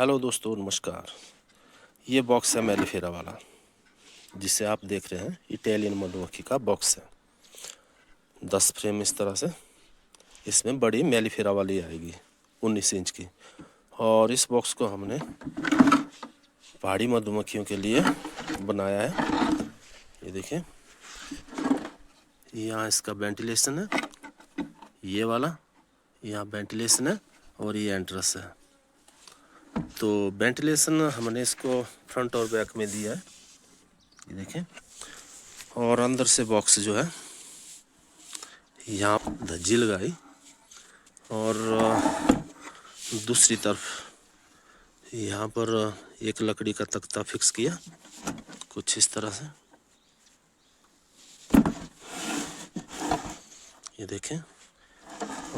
Hello दोस्तों, नमस्कार। ये बॉक्स है मेलिफेरा वाला, जिसे आप देख रहे हैं। इटालियन मधुमक्खी का बॉक्स है। 10 फ्रेम इस तरह से। इसमें बड़ी मेलिफेरा वाली आएगी 19 इंच की। और इस बॉक्स को हमने पहाड़ी मधुमक्खियों के लिए बनाया है। ये देखिए, यहाँ इसका वेंटिलेशन है, ये वाला यहाँ वेंटिलेशन है, और ये एंट्रेंस है। तो वेंटिलेशन हमने इसको फ्रंट और बैक में दिया है, ये देखें। और अंदर से बॉक्स जो है, यहाँ धज्जी लगाई, और दूसरी तरफ यहाँ पर एक लकड़ी का तख्ता फिक्स किया, कुछ इस तरह से। ये देखें।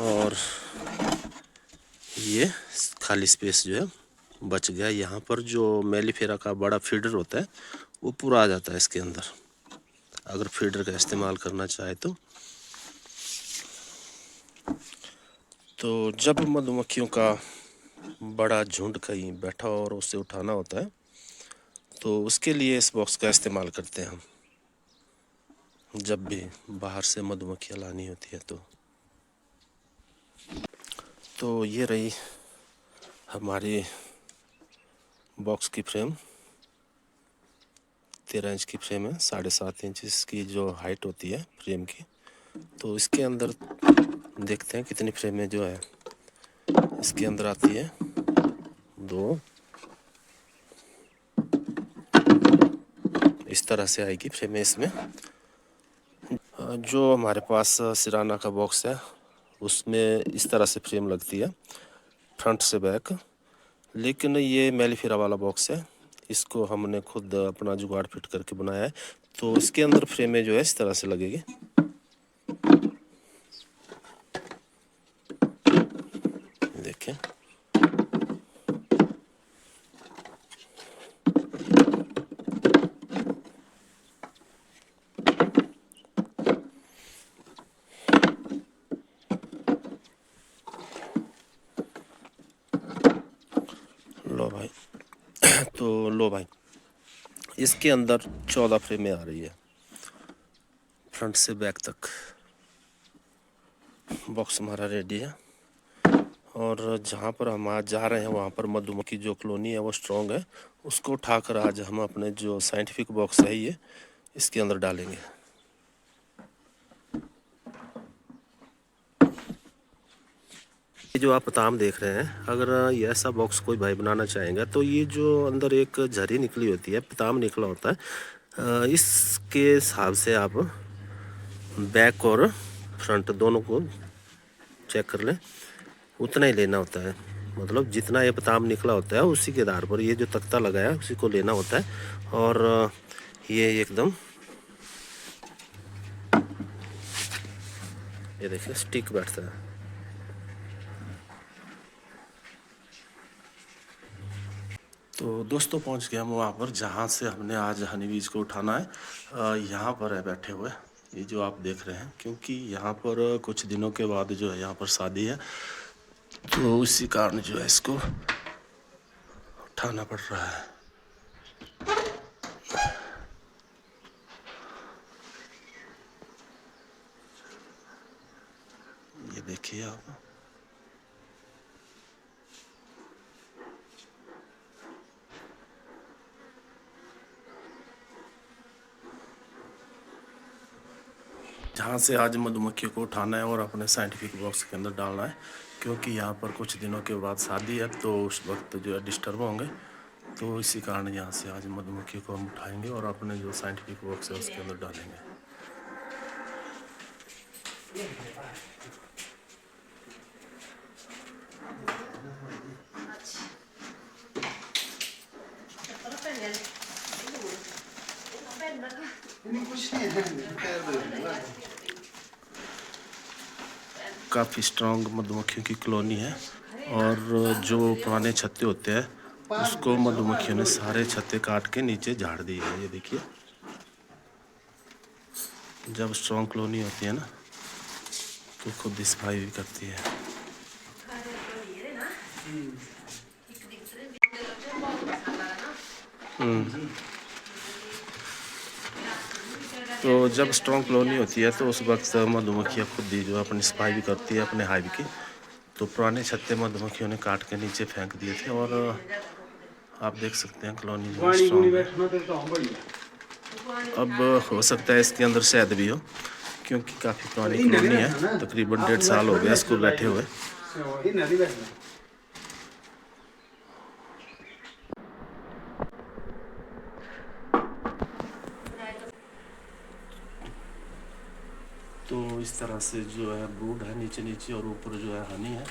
और ये खाली स्पेस जो है बच गया। यहाँ पर जो मेलिफेरा का बड़ा फीडर होता है वो पूरा आ जाता है इसके अंदर, अगर फीडर का इस्तेमाल करना चाहे तो जब मधुमक्खियों का बड़ा झुंड कहीं बैठा हो और उसे उठाना होता है, तो उसके लिए इस बॉक्स का इस्तेमाल करते हैं हम, जब भी बाहर से मधुमक्खियाँ लानी होती है तो ये रही हमारी बॉक्स की फ्रेम। 13 इंच की फ्रेम है, 7.5 इंच इसकी जो हाइट होती है फ्रेम की। तो इसके अंदर देखते हैं कितनी फ्रेमें जो है इसके अंदर आती है। 2 इस तरह से आएगी फ्रेमें इसमें। जो हमारे पास सिराना का बॉक्स है उसमें इस तरह से फ्रेम लगती है, फ्रंट से बैक। लेकिन ये मेलिफेरा वाला बॉक्स है, इसको हमने खुद अपना जुगाड़ फिट करके बनाया है। तो इसके अंदर फ्रेमें जो है इस तरह से लगेगी। देखें, लो भाई। तो लो भाई, इसके अंदर 14 फ्रेमें आ रही है, फ्रंट से बैक तक। बॉक्स हमारा रेडी है। और जहाँ पर हम आज जा रहे हैं वहाँ पर मधुमक्खी जो कॉलोनी है वो स्ट्रॉन्ग है, उसको उठाकर आज हम अपने जो साइंटिफिक बॉक्स है ये इसके अंदर डालेंगे। ये जो आप पताम देख रहे हैं, अगर ये ऐसा बॉक्स कोई भाई बनाना चाहेगा तो ये जो अंदर एक झरी निकली होती है, पताम निकला होता है, इसके हिसाब से आप बैक और फ्रंट दोनों को चेक कर लें, उतना ही लेना होता है। मतलब जितना ये पताम निकला होता है उसी के आधार पर ये जो तख्ता लगाया है उसी को लेना होता है। और ये एकदम, ये देखिए स्टिक बैठता है। तो दोस्तों पहुंच गए हम वहाँ पर जहाँ से हमने आज हनीबीज को उठाना है। यहाँ पर है बैठे हुए, ये जो आप देख रहे हैं। क्योंकि यहाँ पर कुछ दिनों के बाद जो है यहाँ पर शादी है, तो उसी कारण जो है इसको उठाना पड़ रहा है। ये देखिए आप, जहाँ से आज मधुमक्खियों को उठाना है और अपने साइंटिफिक बॉक्स के अंदर डालना है। क्योंकि यहाँ पर कुछ दिनों के बाद शादी है, तो उस वक्त जो है डिस्टर्ब होंगे। तो इसी कारण यहाँ से आज मधुमक्खियों को हम उठाएंगे और अपने जो साइंटिफिक बॉक्स है उसके अंदर डालेंगे। काफ़ी स्ट्रांग मधुमक्खियों की कॉलोनी है। और जो पुराने छत्ते होते हैं उसको मधुमक्खियों ने सारे छत्ते काट के नीचे झाड़ दिए हैं। ये देखिए, जब स्ट्रांग कॉलोनी होती है ना तो खुद ही सफाई भी करती है। हम्म। तो जब स्ट्रॉन्ग कॉलोनी होती है तो उस वक्त मधुमक्खियाँ खुद ही जो अपनी सफाई भी करती है अपने हाइव की। तो पुराने छत्ते मधुमक्खियों ने काट के नीचे फेंक दिए थे और आप देख सकते हैं कॉलोनी जो है स्ट्रॉन्ग है। अब हो सकता है इसके अंदर शहद भी हो, क्योंकि काफ़ी पुरानी कॉलोनी है, तकरीबन 1.5 साल हो गया इसको बैठे हुए। तो इस तरह से जो है ब्रूड है नीचे नीचे और ऊपर जो है हनी है।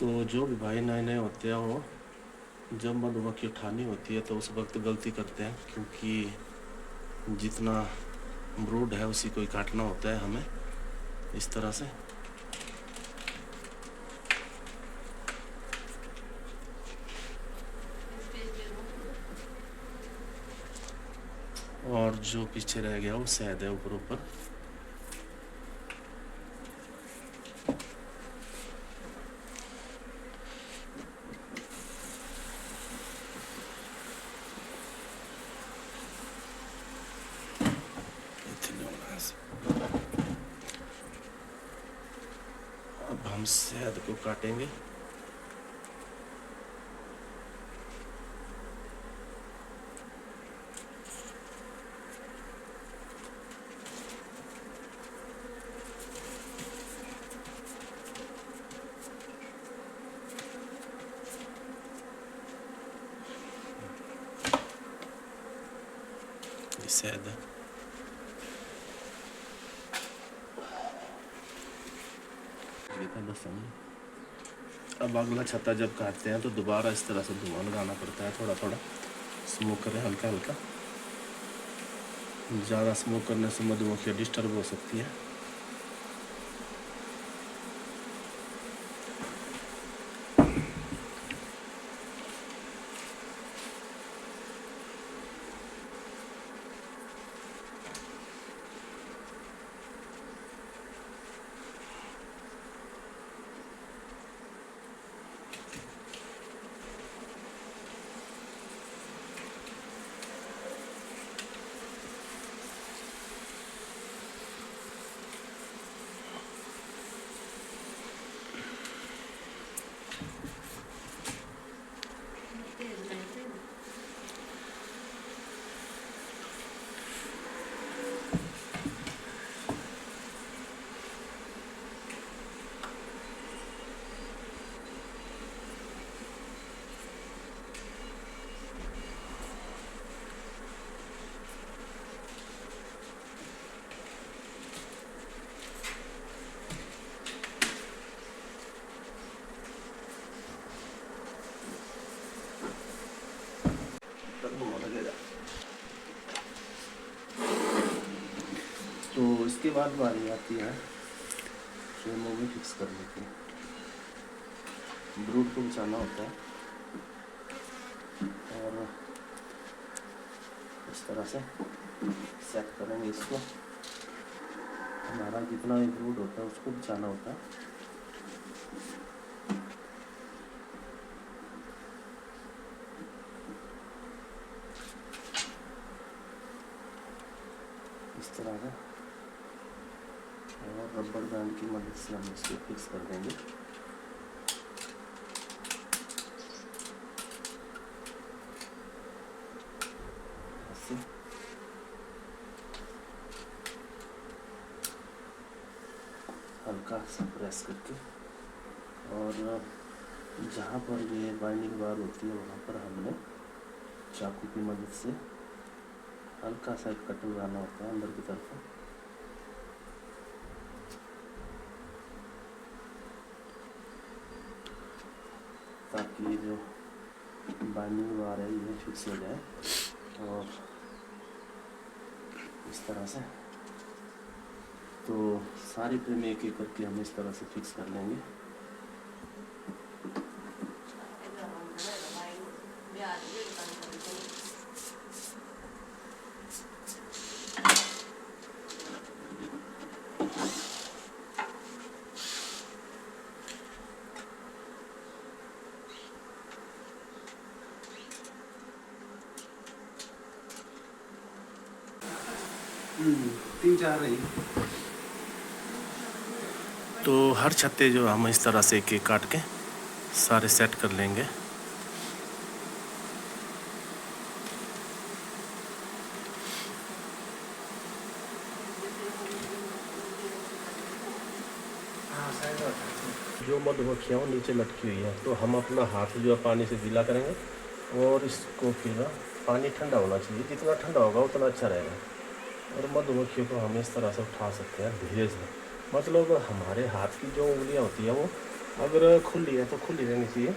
तो जो भी भाई नए नए होते हैं वो जब मधुमक्खी उठानी होती है तो उस वक्त गलती करते हैं, क्योंकि जितना ब्रूड है उसी को ही काटना होता है हमें इस तरह से। और जो पीछे रह गया वो शहद है ऊपर ऊपर। अब हम शहद को काटेंगे। शहद है। अब अगला छत्ता जब काटते हैं तो दोबारा इस तरह से धुआं लगाना पड़ता है, थोड़ा थोड़ा स्मोक करें हल्का हल्का। ज़्यादा स्मोक करने से मधुमक्खियाँ डिस्टर्ब हो सकती है। तो इसके बाद बारी आती है फ्रेमों में फिक्स करने की। ब्रूड को बचाना होता है और इस तरह से सेट करेंगे इसको। हमारा जितना भी ब्रूड होता है उसको बचाना होता है। इस तरह से और रबर बैंड की मदद से हम इसको फिक्स कर देंगे। ऐसे हल्का सा प्रेस करके, और जहाँ पर ये बाइंडिंग बार होती है वहाँ पर हमने चाकू की मदद से हल्का सा कट लगाना होता है अंदर की तरफ, ताकि जो बाइंडिंग बार है ये फिक्स हो जाए। और इस तरह से तो सारी फ्रेम एक एक करके हम इस तरह से फिक्स कर लेंगे। 3-4 रही। तो हर छत्ते जो हम इस तरह से एक काट के सारे सेट कर लेंगे। जो मधुमक्खियाँ नीचे लटकी हुई है, तो हम अपना हाथ जो है पानी से गीला करेंगे और इसको फिर पानी ठंडा होना चाहिए, जितना ठंडा होगा उतना अच्छा रहेगा। और मधुमक्खियों को हम इस तरह से उठा सकते हैं धीरे से, मतलब हमारे हाथ की जो उंगलियां होती है वो अगर खुली है तो खुली रहनी चाहिए,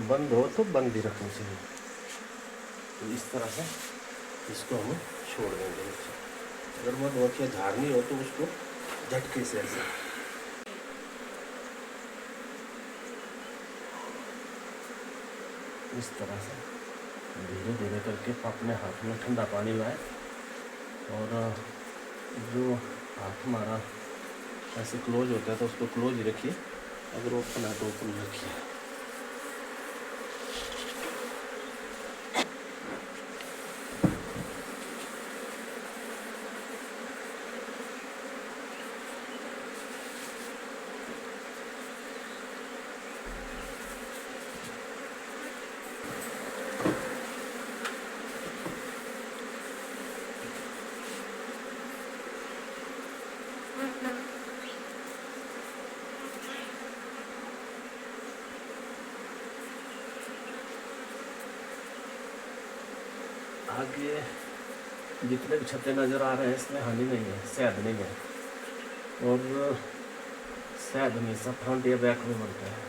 बंद हो तो बंद ही रखनी चाहिए। तो इस तरह से इसको हम छोड़ देंगे नीचे। अगर मधुमक्खियाँ झाड़नी हो तो उसको झटके से ऐसे इस तरह से धीरे धीरे करके अपने हाथ में ठंडा पानी लाए और जो हाथ हमारा ऐसे क्लोज होता है तो उसको क्लोज ही रखिए, अगर ओपन है तो ओपन रखिए। आगे जितने भी छत्ते नज़र आ रहे हैं इसमें हनी नहीं है, शहद नहीं है, और शहद हमेशा फ्रंट या बैक में बनता है।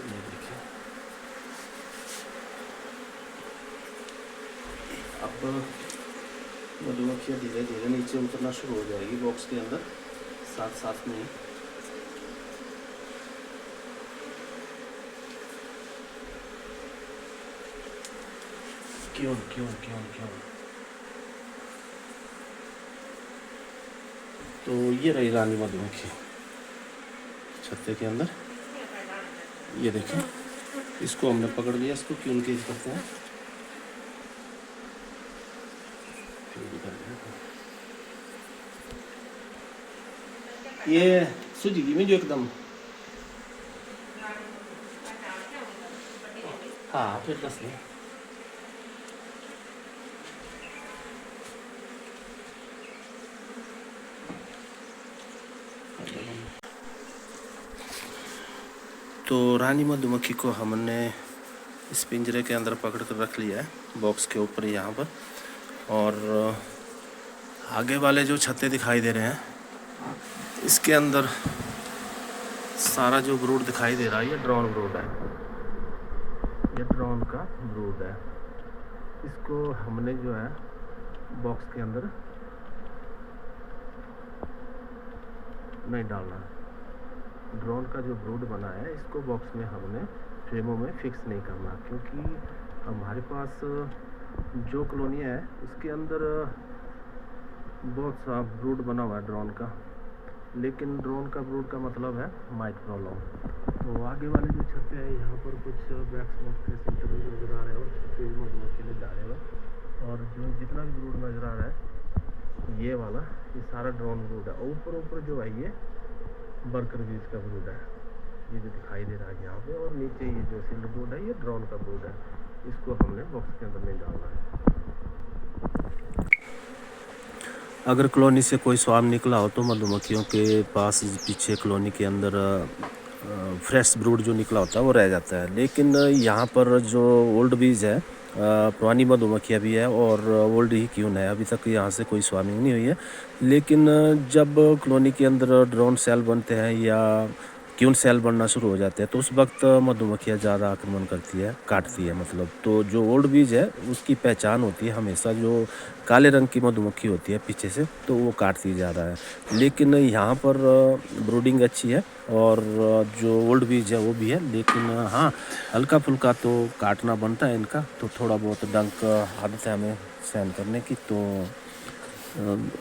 ये देखिए, अब मधुमक्खियाँ धीरे धीरे नीचे उतरना शुरू हो जाएगी बॉक्स के अंदर, साथ साथ में ही। क्यों क्यों क्यों क्यों तो ये रही रानी मधुमक्खी छत्ते के अंदर। ये देखिए, इसको हमने पकड़ लिया, इसको क्यों केज करते हैं। ये सूझेगी में जो एकदम, हाँ फिर दस नहीं। तो रानी मधुमक्खी को हमने इस पिंजरे के अंदर पकड़ कर रख लिया है बॉक्स के ऊपर यहाँ पर, और आगे वाले जो छत्ते दिखाई दे रहे हैं इसके अंदर सारा जो ब्रूड दिखाई दे रहा है ये ड्रोन ब्रूड है, ये ड्रोन का ब्रूड है। इसको हमने जो है बॉक्स के अंदर नहीं डालना है। ड्रोन का जो ब्रूड बना है इसको बॉक्स में हमने फ्रेमों में फिक्स नहीं करना, क्योंकि हमारे पास जो कॉलोनियाँ है उसके अंदर बहुत सा ब्रूड बना हुआ है ड्रोन का, लेकिन ड्रोन का ब्रूड का मतलब है माइट प्रॉब्लम। तो आगे वाले जो छत्ते हैं यहाँ पर कुछ बैक स्मोक के सिम्टम्स नजर आ रहे हो, छत्ते मधुमक्खी ने जा रहे हो, और जो जितना भी ब्रूड नजर आ रहा है ये वाला, ये सारा ड्रोन ब्रूड है। ऊपर ऊपर जो है ये बर्कर बीज का ब्रूड है, ये जो दिखाई दे रहा है यहाँ पे, और नीचे ये जो सिल्ड ब्रूड है ये ड्रोन का ब्रूड है। इसको हमने बॉक्स के अंदर नहीं डालना है। अगर कॉलोनी से कोई स्वाम निकला हो तो मधुमक्खियों के पास पीछे कॉलोनी के अंदर फ्रेश ब्रूड जो निकला होता है वो रह जाता है, लेकिन यहाँ पर जो ओल्ड बीज है, पुरानी मधुमक्खियाँ भी है और ओल्ड ही क्यून है, अभी तक यहाँ से कोई स्वामिंग नहीं हुई है। लेकिन जब कॉलोनी के अंदर ड्रोन सेल बनते हैं या क्यून सेल बनना शुरू हो जाते हैं तो उस वक्त मधुमक्खियाँ ज़्यादा आक्रमण करती है, काटती है मतलब। तो जो ओल्ड बीज है उसकी पहचान होती है हमेशा, जो काले रंग की मधुमक्खी होती है पीछे से तो वो काटती ज़्यादा है। लेकिन यहाँ पर ब्रूडिंग अच्छी है और जो ओल्ड बीज है वो भी है, लेकिन हाँ हल्का फुल्का तो काटना बनता है इनका, तो थोड़ा बहुत डंक आदत है हमें सहन करने की, तो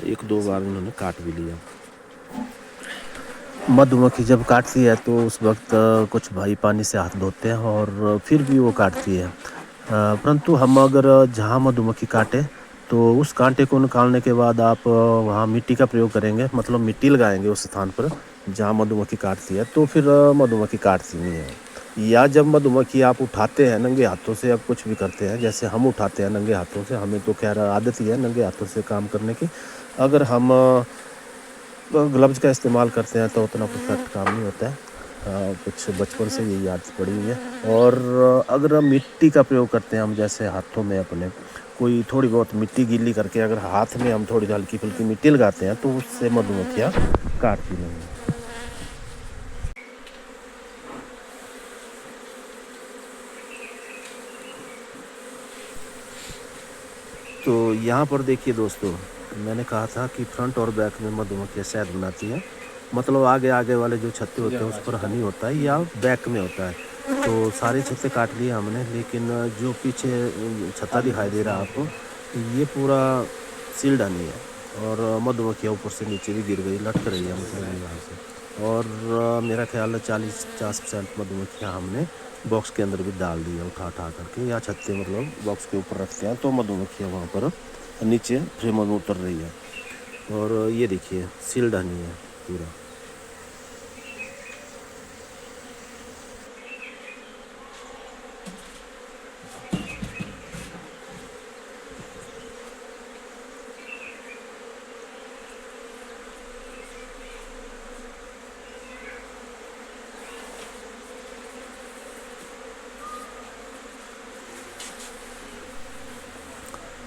1-2 बार उन्होंने काट भी लिया। मधुमक्खी जब काटती है तो उस वक्त कुछ भाई पानी से हाथ धोते हैं और फिर भी वो काटती है। परंतु हम अगर जहाँ मधुमक्खी काटे तो उस कांटे को निकालने के बाद आप वहाँ मिट्टी का प्रयोग करेंगे, मतलब मिट्टी लगाएंगे उस स्थान पर जहाँ मधुमक्खी काटती है, तो फिर मधुमक्खी काटती नहीं है। या जब मधुमक्खी आप उठाते हैं नंगे हाथों से, आप कुछ भी करते हैं, जैसे हम उठाते हैं नंगे हाथों से, हमें तो खैर आदत ही है नंगे हाथों से काम करने की। अगर हम ग्लव्स का इस्तेमाल करते हैं तो उतना परफेक्ट काम नहीं होता है। कुछ बचपन से यही आदत पड़ी हुई है। और अगर हम मिट्टी का प्रयोग करते हैं, हम जैसे हाथों में अपने कोई थोड़ी बहुत मिट्टी गीली करके अगर हाथ में हम थोड़ी हल्की फुल्की मिट्टी लगाते हैं तो उससे मधुमक्खियाँ काटती नहीं हैं। तो यहाँ पर देखिए दोस्तों, मैंने कहा था कि फ्रंट और बैक में मधुमक्खियाँ शहद बनाती हैं, मतलब आगे आगे वाले जो छत्ते होते हैं उस पर हनी होता है या बैक में होता है। तो सारे छत्ते काट लिए हमने, लेकिन जो पीछे छत्ता दिखाई दे रहा है आपको, ये पूरा सील्ड हनी है और मधुमक्खियाँ ऊपर से नीचे भी गिर गई, लटक रही है मतलब यहाँ से। और मेरा ख्याल है 40-50% मधुमक्खियाँ हमने बॉक्स के अंदर भी डाल दी है उठा उठा करके, या छत्ते मतलब बॉक्स के ऊपर रखते हैं तो मधुमक्खियाँ वहाँ पर नीचे फ्रेम में उतर रही है। और ये देखिए सील्ड हनी है पूरा।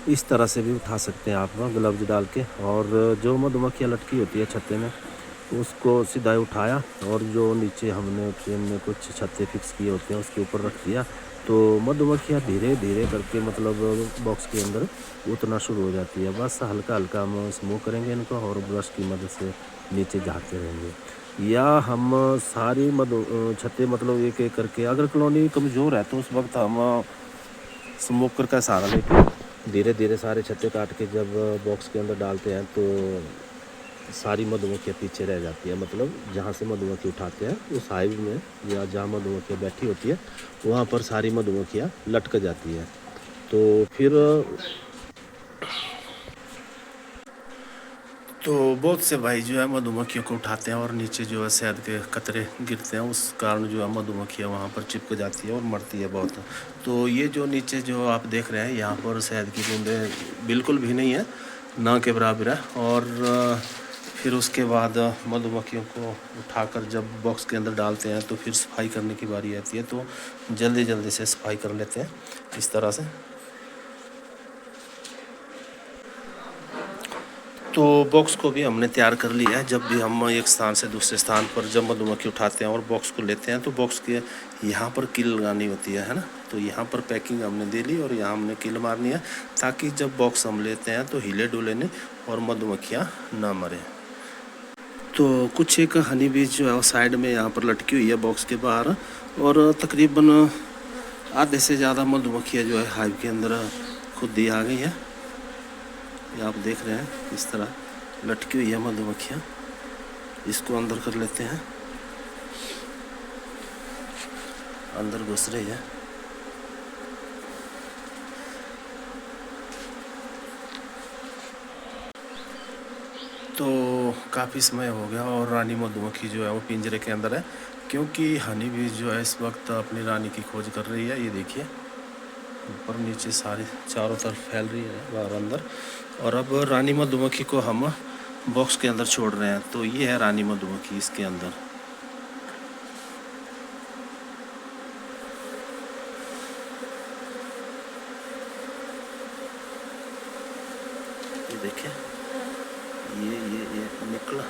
इस तरह से भी उठा सकते हैं आप ग्लव्स डाल के। और जो मधुमक्खियाँ लटकी होती है छत्ते में, उसको सीधा उठाया और जो नीचे हमने फ्रेम में कुछ छत्ते फिक्स किए होते हैं उसके ऊपर रख दिया, तो मधुमक्खियाँ धीरे धीरे करके मतलब बॉक्स के अंदर उतना शुरू हो जाती है। बस हल्का हल्का हम स्मूव करेंगे इनको और ब्रश की मदद से नीचे झाँकते रहेंगे। या हम सारी छत्ते मतलब एक एक करके, अगर कॉलोनी कमज़ोर है तो उस वक्त हम स्मोकर का सहारा लेके धीरे धीरे सारे छत्ते काट के जब बॉक्स के अंदर डालते हैं तो सारी मधुमक्खियाँ पीछे रह जाती है। मतलब जहाँ से मधुमक्खी उठाते हैं उस हाइव में या जहाँ मधुमक्खियाँ बैठी होती है वहाँ पर सारी मधुमक्खियाँ लटक जाती है। तो फिर तो बहुत से भाई जो है मधुमक्खियों को उठाते हैं और नीचे जो है शहद के कतरे गिरते हैं, उस कारण जो है मधुमक्खियाँ वहाँ पर चिपक जाती है और मरती है बहुत। तो ये जो नीचे जो आप देख रहे हैं यहाँ पर शहद की बूंदें बिल्कुल भी नहीं है, ना के बराबर है। और फिर उसके बाद मधुमक्खियों को उठाकर जब बॉक्स के अंदर डालते हैं तो फिर सफाई करने की बारी आती है, तो जल्दी जल्दी से सफाई कर लेते हैं इस तरह से। तो बॉक्स को भी हमने तैयार कर लिया है। जब भी हम एक स्थान से दूसरे स्थान पर जब मधुमक्खी उठाते हैं और बॉक्स को लेते हैं तो बॉक्स के यहाँ पर किल लगानी होती है ना। तो यहाँ पर पैकिंग हमने दे ली और यहाँ हमने किल मारनी है, ताकि जब बॉक्स हम लेते हैं तो हिले डुले नहीं और मधुमक्खियाँ ना मरे। तो कुछ एक हनी बीज जो है वो साइड में यहाँ पर लटकी हुई है बॉक्स के बाहर, और तकरीबन आधे से ज़्यादा मधुमक्खियाँ जो है हाइव के अंदर खुद ही आ गई है। ये आप देख रहे हैं इस तरह लटकी हुई है मधुमक्खियाँ। इसको अंदर कर लेते हैं, अंदर घुस रही है। तो काफ़ी समय हो गया और रानी मधुमक्खी जो है वो पिंजरे के अंदर है, क्योंकि हनी बीज जो है इस वक्त अपनी रानी की खोज कर रही है। ये देखिए ऊपर नीचे सारी चारों तरफ फैल रही है बाहर अंदर। और अब रानी मधुमक्खी को हम बॉक्स के अंदर छोड़ रहे हैं। तो ये है रानी मधुमक्खी इसके अंदर। ये देखिए ये निकला।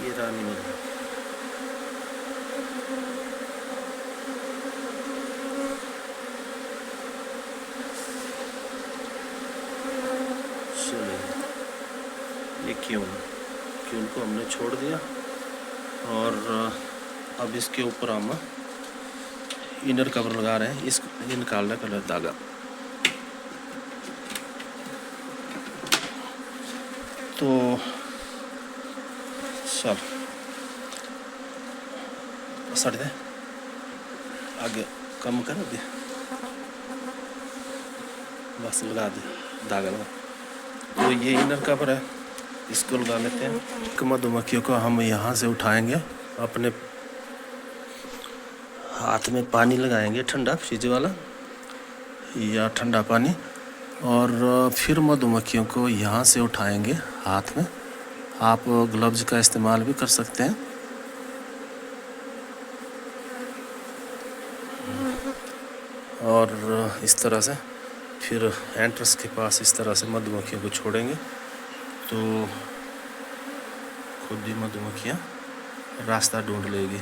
ये रानी मधुमक्खी। चलिए ये क्यों को हमने छोड़ दिया और अब इसके ऊपर हम इनर कवर लगा रहे हैं, इसको ये निकालना कलर धागा। तो चल सट दे, आगे कम कर दे, बस लगा दे धागा लगा। तो ये इनर कवर है, इसको लगा लेते हैं। मधुमक्खियों को हम यहाँ से उठाएंगे, अपने हाथ में पानी लगाएंगे ठंडा फ्रिज वाला या ठंडा पानी, और फिर मधुमक्खियों को यहाँ से उठाएंगे हाथ में। आप ग्लव्स का इस्तेमाल भी कर सकते हैं। और इस तरह से फिर एंट्रेंस के पास इस तरह से मधुमक्खियों को छोड़ेंगे, तो खुद ही मधुमक्खियाँ रास्ता ढूंढ लेगी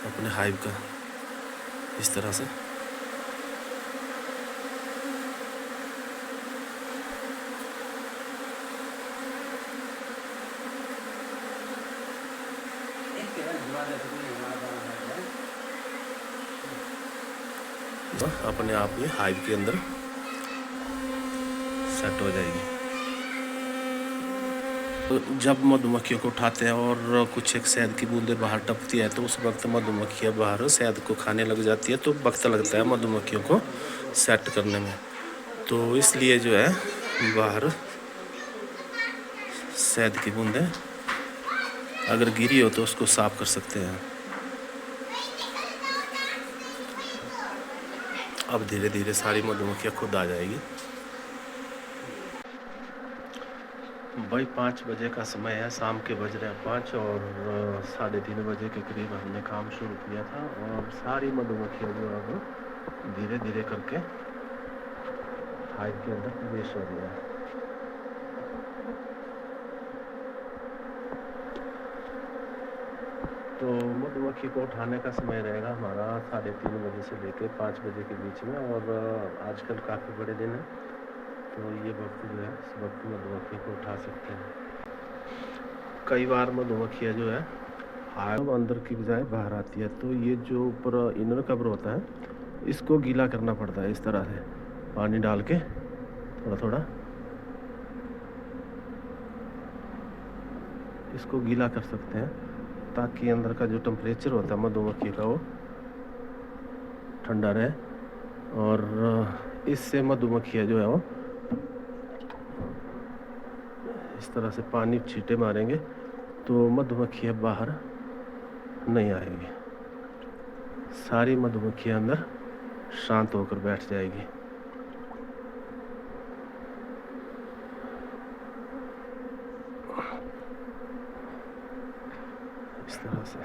अपने हाइव का, इस तरह से। अपने आप ही हाइव के अंदर सेट हो जाएगी। तो जब मधुमक्खियों को उठाते हैं और कुछ एक शहद की बूंदें बाहर टपकती है, तो उस वक्त मधुमक्खियाँ बाहर शहद को खाने लग जाती है, तो वक्त लगता है मधुमक्खियों को सेट करने में। तो इसलिए जो है बाहर शहद की बूंदें अगर गिरी हो तो उसको साफ कर सकते हैं। अब धीरे धीरे सारी मधुमक्खियाँ खुद आ जाएगी। भाई 5 बजे का समय है, शाम के बज रहे हैं 5, और 3:30 बजे के करीब हमने काम शुरू किया था, और सारी मधुमक्खियाँ जो अब धीरे धीरे करके हाइव के अंदर प्रवेश हो रही है। तो मधुमक्खी को उठाने का समय रहेगा हमारा 3:30 बजे से लेकर 5 बजे के बीच में, और आजकल काफ़ी बड़े दिन है, तो ये वक्त जो है इस वक्त मधुमक्खी को उठा सकते हैं। कई बार मधुमक्खियाँ जो है हाइव अंदर की बजाय बाहर आती है, तो ये जो ऊपर इनर कवर होता है इसको गीला करना पड़ता है, इस तरह से पानी डाल के थोड़ा थोड़ा इसको गीला कर सकते हैं, ताकि अंदर का जो टेम्परेचर होता है मधुमक्खी का वो ठंडा रहे, और इससे मधुमक्खियाँ जो है वो इस तरह से पानी छींटे मारेंगे तो मधुमक्खियाँ बाहर नहीं आएगी, सारी मधुमक्खियाँ अंदर शांत होकर बैठ जाएगी। इस तरह से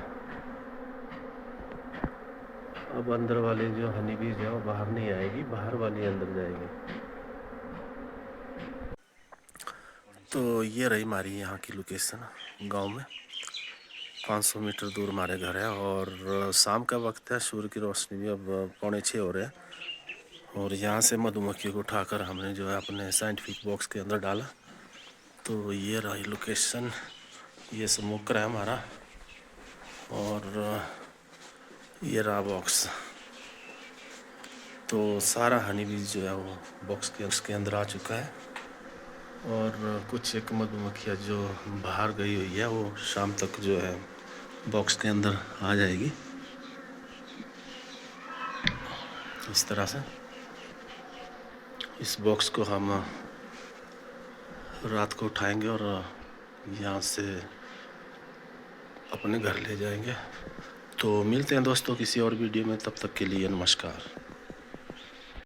अब अंदर वाली जो हनी बीज है वो बाहर नहीं आएगी, बाहर वाली अंदर जाएगी। तो ये रही हमारी यहाँ की लोकेशन गांव में। 500 मीटर दूर हमारे घर है, और शाम का वक्त है, सूर्य की रोशनी भी अब 5:45 हो रहे हैं, और यहाँ से मधुमक्खी को उठाकर हमने जो है अपने साइंटिफिक बॉक्स के अंदर डाला। तो ये रही लोकेशन, ये स्मोकर है हमारा, और ये रहा बॉक्स। तो सारा हनी बीज जो है वो बॉक्स के अंदर आ चुका है, और कुछ एक मधुमक्खियाँ जो बाहर गई हुई है वो शाम तक जो है बॉक्स के अंदर आ जाएगी। इस तरह से इस बॉक्स को हम रात को उठाएंगे और यहाँ से अपने घर ले जाएंगे। तो मिलते हैं दोस्तों किसी और वीडियो में, तब तक के लिए नमस्कार।